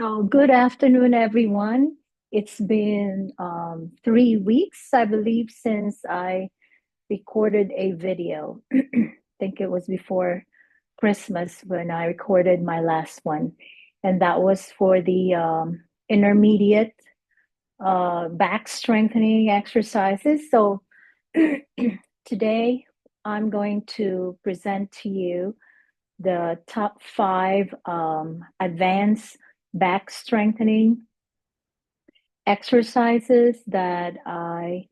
So, good afternoon, everyone. It's been 3 weeks, I believe, since I recorded a video. I think it was before Christmas when I recorded my last one, and that was for the intermediate back strengthening exercises. So, today I'm going to present to you the top five advanced back strengthening exercises that I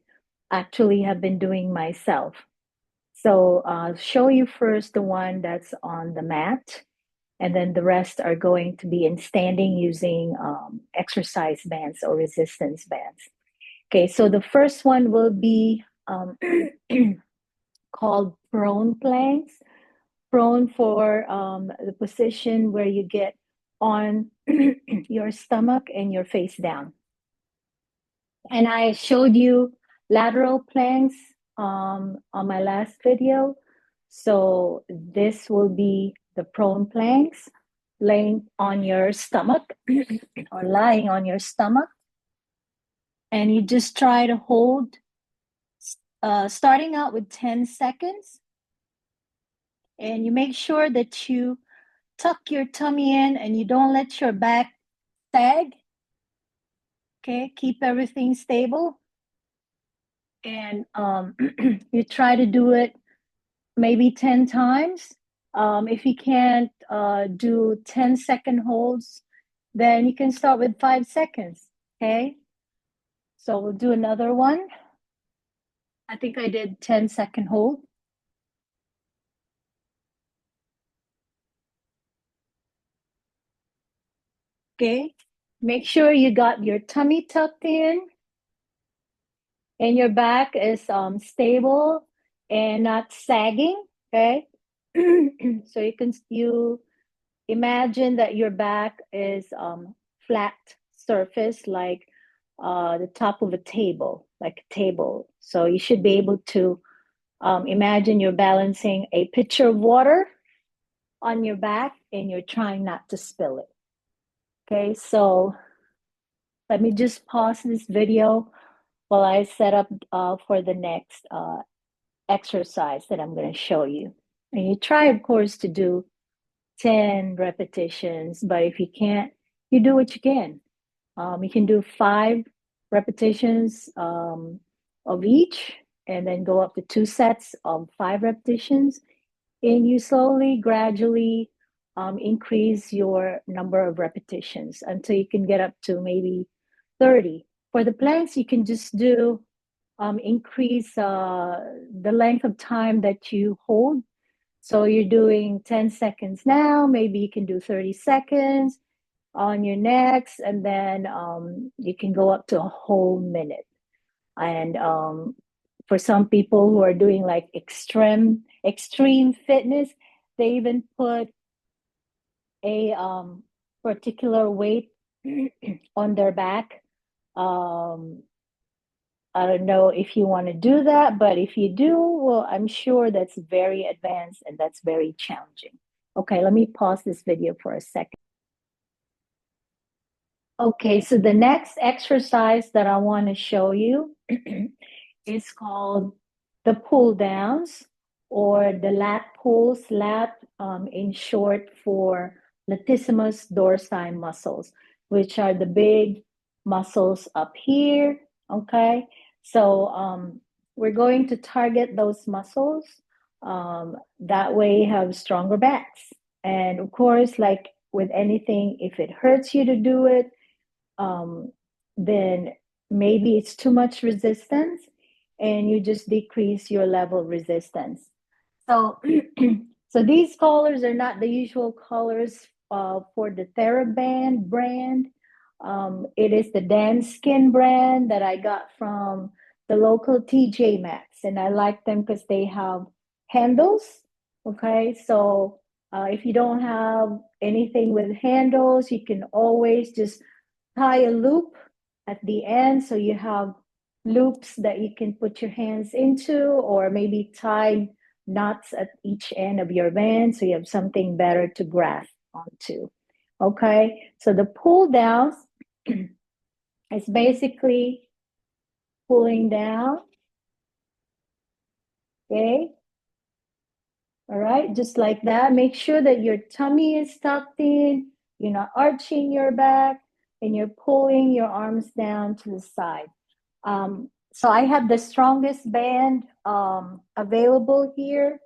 actually have been doing myself. So I'll show you first the one that's on the mat, and then the rest are going to be in standing using exercise bands or resistance bands. Okay, so the first one will be called prone planks. Prone for the position where you get on your stomach and your face down. And I showed you lateral planks on my last video. So this will be the prone planks, laying on your stomach or lying on your stomach. And you just try to hold, starting out with 10 seconds. And you make sure that you tuck your tummy in and you don't let your back sag. Okay, keep everything stable. And you try to do it maybe 10 times. If you can't do 10-second holds, then you can start with 5 seconds. Okay, so we'll do another one. I think I did 10-second hold. Okay, make sure you got your tummy tucked in and your back is stable and not sagging. Okay, so you imagine that your back is flat surface like the top of a table, like a table. So you should be able to imagine you're balancing a pitcher of water on your back and you're trying not to spill it. Okay, so let me just pause this video while I set up for the next exercise that I'm going to show you. And you try, of course, to do 10 repetitions, but if you can't, you do what you can. You can do 5 repetitions of each, and then go up to 2 sets of 5 repetitions. And you slowly, gradually increase your number of repetitions until you can get up to maybe 30. For the planks, you can just do increase the length of time that you hold. So you're doing 10 seconds now, maybe you can do 30 seconds on your next, and then you can go up to a whole minute. And for some people who are doing like extreme fitness, they even put a particular weight on their back. I don't know if you want to do that, but if you do, well, I'm sure that's very advanced and that's very challenging. Okay, let me pause this video for a second. Okay, so the next exercise that I want to show you is called the pull downs or the lat pulls, lat in short for latissimus dorsi muscles, which are the big muscles up here. Okay, so we're going to target those muscles. That way, you have stronger backs. And of course, like with anything, if it hurts you to do it, then maybe it's too much resistance and you just decrease your level of resistance. So, so these colors are not the usual colors for the TheraBand brand. It is the Dan Skin brand that I got from the local TJ Maxx, and I like them because they have handles. Okay, so if you don't have anything with handles, you can always just tie a loop at the end, so you have loops that you can put your hands into, or maybe tie knots at each end of your band so you have something better to grasp onto. Okay, so the pull downs is basically pulling down. Okay, all right, just like that. Make sure that your tummy is tucked in, you're not arching your back, and you're pulling your arms down to the side. So I have the strongest band available here.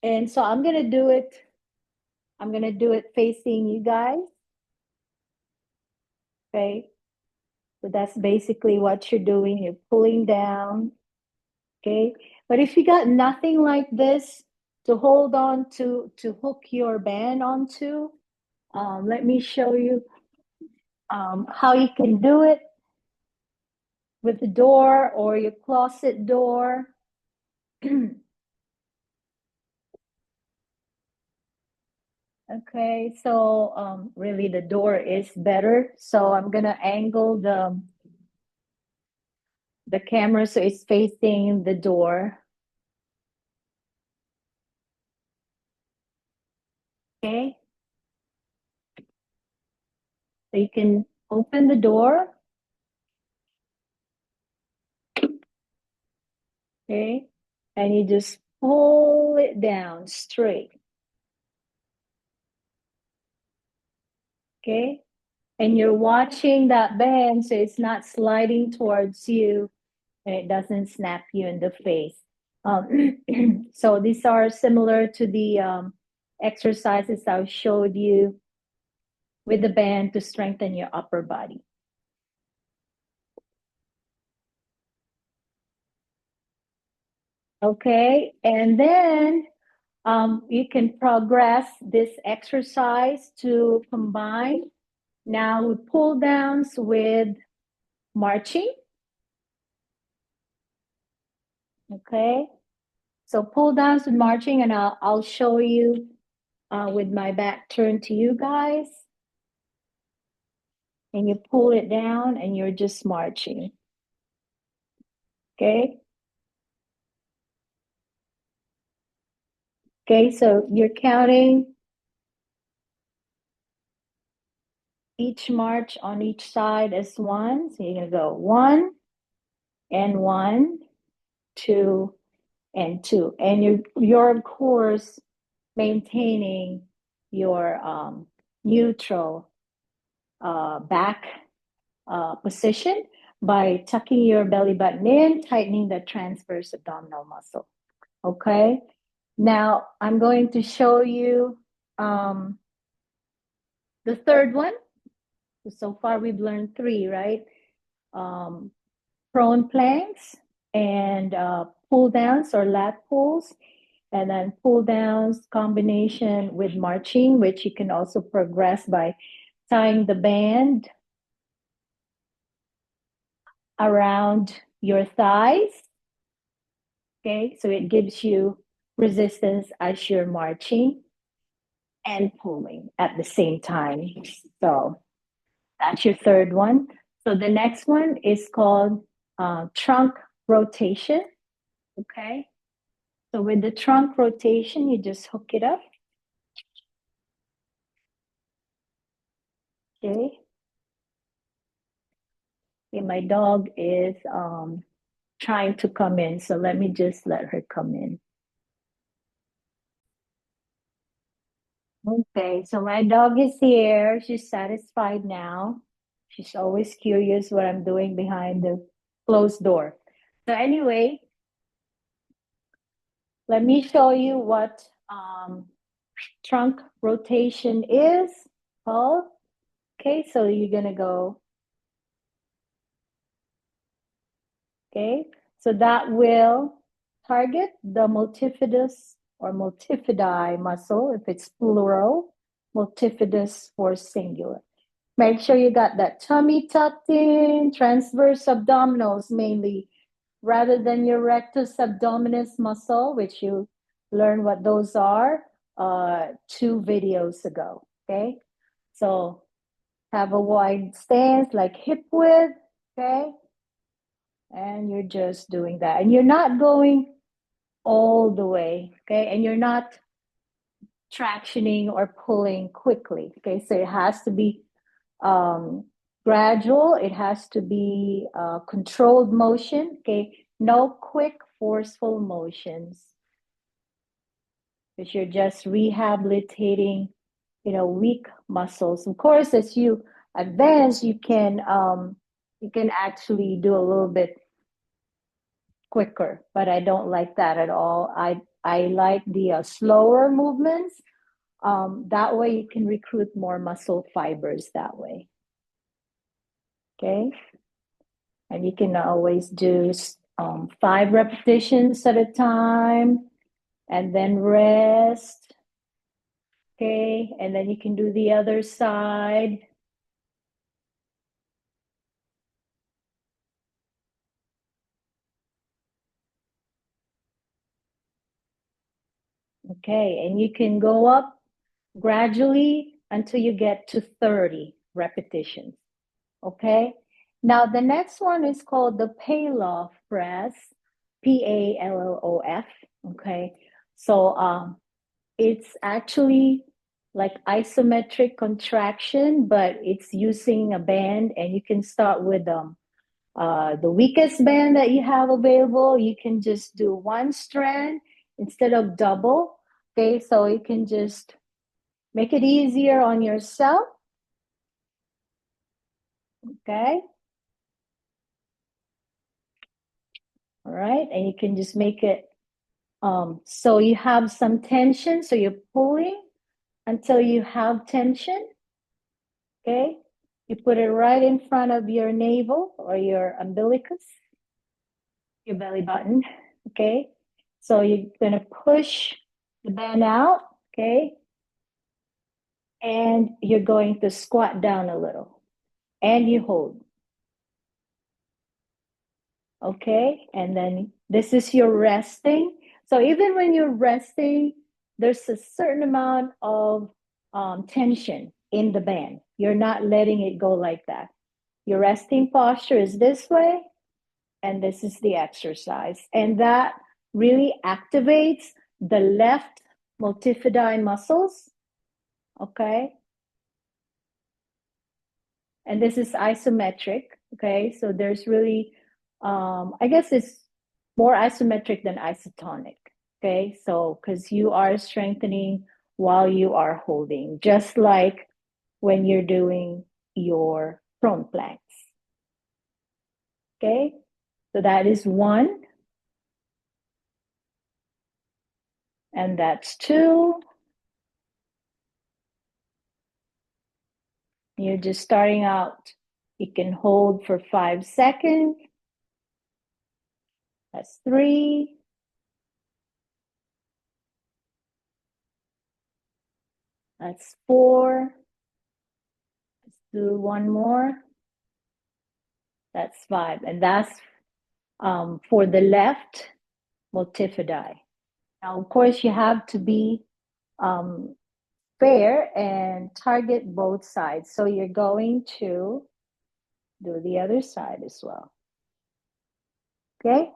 And so I'm going to do it. I'm going to do it facing you guys. Okay. So that's basically what you're doing. You're pulling down. Okay. But if you got nothing like this to hold on to hook your band onto, let me show you how you can do it with the door or your closet door. Okay, so really the door is better. So I'm gonna angle the camera so it's facing the door. Okay, so you can open the door. Okay, and you just pull it down straight. Okay, and you're watching that band so it's not sliding towards you and it doesn't snap you in the face. So these are similar to the exercises I showed you with the band to strengthen your upper body. Okay, and then you can progress this exercise to combine now with pull downs with marching. Okay, so pull downs with marching, and I'll show you with my back turned to you guys. And you pull it down and you're just marching. Okay. Okay, so you're counting each march on each side as one. So you're going to go one, two, and two. And you're of course maintaining your neutral back position by tucking your belly button in, tightening the transverse abdominal muscle. Okay. Now I'm going to show you the third one. So far we've learned three, right? Um, prone planks and pull downs or lat pulls, and then pull downs combination with marching, which you can also progress by tying the band around your thighs. Okay, so it gives you resistance as you're marching and pulling at the same time. So that's your third one. So the next one is called trunk rotation. Okay. So with the trunk rotation, you just hook it up. Okay. Okay, my dog is trying to come in. So let me just let her come in. Okay, so my dog is here. She's satisfied now. She's always curious what I'm doing behind the closed door. So anyway, let me show you what trunk rotation is called. Okay, so you're gonna go, okay, so that will target the multifidus or multifidi muscle if it's plural, multifidus for singular. Make sure you got that tummy tucked in, transverse abdominals mainly, rather than your rectus abdominis muscle, which you learned what those are 2 videos ago. Okay, so have a wide stance like hip width. Okay, and you're just doing that, and you're not going all the way. Okay, and you're not tractioning or pulling quickly. Okay, so it has to be gradual. It has to be controlled motion. Okay, no quick, forceful motions, because you're just rehabilitating, weak muscles. Of course, as you advance, you can actually do a little bit quicker, but I don't like that at all. I like the slower movements. That way you can recruit more muscle fibers that way. Okay. And you can always do 5 repetitions at a time and then rest. Okay. And then you can do the other side. Okay. And you can go up gradually until you get to 30 repetitions. Okay. Now the next one is called the Pallof press, Pallof. Okay. So it's actually like isometric contraction, but it's using a band, and you can start with the weakest band that you have available. You can just do 1 strand instead of double. Okay, so you can just make it easier on yourself. Okay. All right, and you can just make it so you have some tension, so you're pulling until you have tension. Okay, you put it right in front of your navel or your umbilicus, your belly button. Okay, so you're gonna push the band out. Okay, and you're going to squat down a little, and you hold. Okay, and then this is your resting. So even when you're resting, there's a certain amount of tension in the band. You're not letting it go like that. Your resting posture is this way, and this is the exercise. And that really activates the left multifidi muscles. Okay, and this is isometric. Okay, so there's really I guess it's more isometric than isotonic. Okay, so because you are strengthening while you are holding, just like when you're doing your prone planks. Okay, so that is 1, and that's 2. You're just starting out. You can hold for 5 seconds. That's 3. That's 4. Let's do 1 more. That's 5. And that's for the left multifidi. Now, of course, you have to be fair and target both sides. So you're going to do the other side as well. Okay?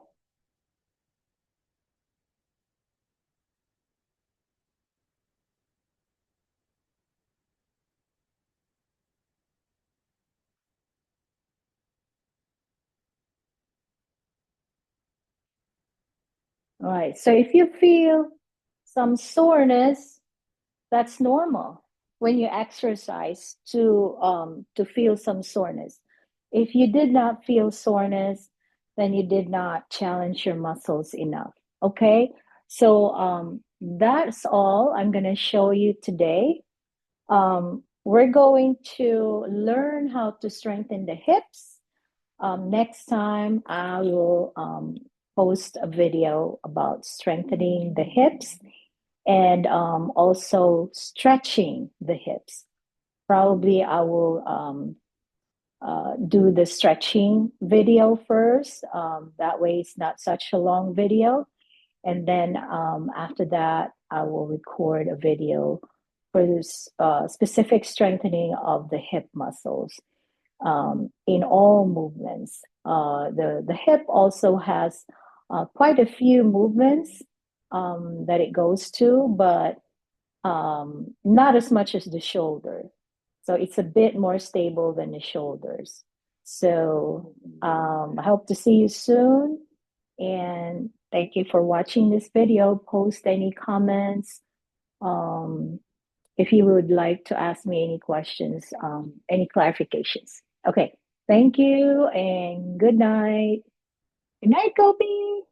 All right. So if you feel some soreness, that's normal when you exercise to feel some soreness. If you did not feel soreness, then you did not challenge your muscles enough. Okay, so that's all I'm going to show you today. We're going to learn how to strengthen the hips. Next time, I will post a video about strengthening the hips and also stretching the hips. Probably I will do the stretching video first. That way it's not such a long video. And then after that, I will record a video for this specific strengthening of the hip muscles in all movements. The hip also has quite a few movements that it goes to, but not as much as the shoulder. So it's a bit more stable than the shoulders. So I hope to see you soon. And thank you for watching this video. Post any comments. Um, if you would like to ask me any questions, any clarifications. Okay. Thank you and good night. Good night, Kobe.